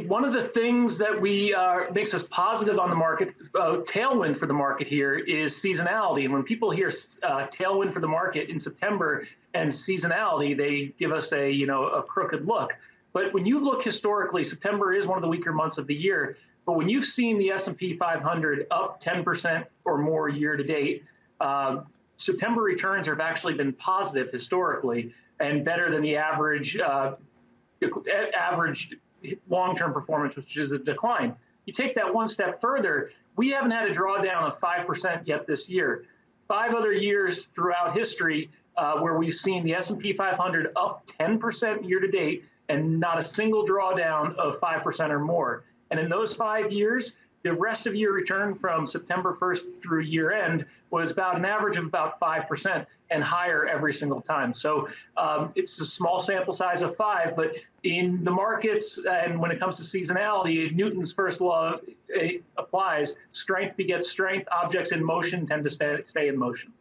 One of the things that we makes us positive on the market, tailwind for the market here, is seasonality. And when people hear tailwind for the market in September and seasonality, they give us a crooked look. But when you look historically, September is one of the weaker months of the year. But when you've seen the S&P 500 up 10% or more year to date, September returns have actually been positive historically and better than the average long-term performance, which is a decline. You take that one step further, we haven't had a drawdown of 5% yet this year. 5 other years throughout history where we've seen the S&P 500 up 10% year to date and not a single drawdown of 5% or more. And in those 5 years, the rest of year return from September 1st through year end was about an average of about 5% and higher every single time. So it's a small sample size of 5, but in the markets and when it comes to seasonality, Newton's first law applies. Strength begets strength. Objects in motion tend to stay in motion.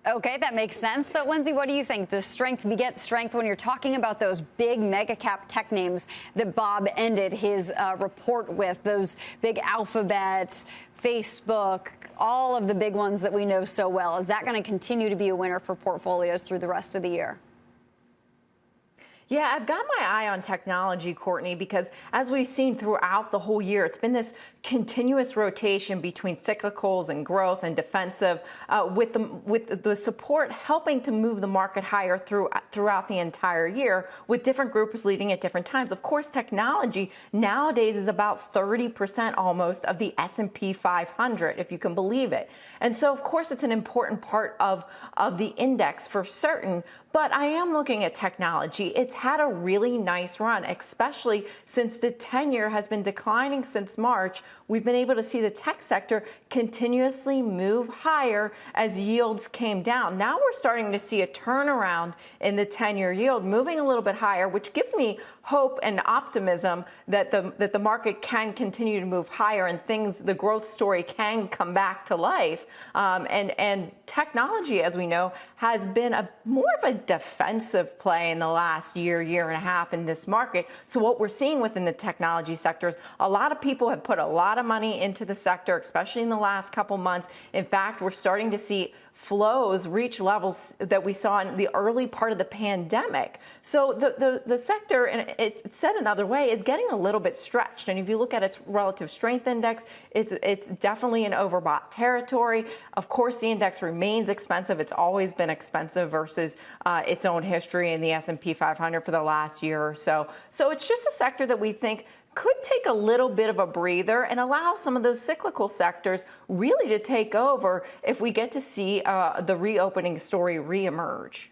Okay, that makes sense. So, Lindsay, what do you think? Does strength beget strength when you're talking about those big mega cap tech names that Bob ended his report with, those big Alphabet, Facebook, all of the big ones that we know so well? Is that going to continue to be a winner for portfolios through the rest of the year? Yeah, I've got my eye on technology, Courtney, because as we've seen throughout the whole year, it's been this continuous rotation between cyclicals and growth and defensive, with the support helping to move the market higher throughout the entire year, with different groups leading at different times. Of course, technology nowadays is about 30% almost of the S&P 500, if you can believe it. And so, of course, it's an important part of the index for certain. But I am looking at technology. It's had a really nice run, especially since the 10-year has been declining since March. We've been able to see the tech sector continuously move higher as yields came down. Now we're starting to see a turnaround in the 10-year yield, moving a little bit higher, which gives me hope and optimism that the market can continue to move higher and the growth story can come back to life. And technology, as we know, has been more of a defensive play in the last year and a half in this market. So what we're seeing within the technology sector is a lot of people have put a lot of money into the sector, especially in the last couple months. In fact, we're starting to see flows reach levels that we saw in the early part of the pandemic. So the sector, and it's said another way, is getting a little bit stretched. And if you look at its relative strength index, it's definitely in overbought territory. Of course, the index remains expensive. It's always been expensive versus its own history in the S&P 500 for the last year or so. So it's just a sector that we think could take a little bit of a breather and allow some of those cyclical sectors really to take over if we get to see the reopening story reemerge.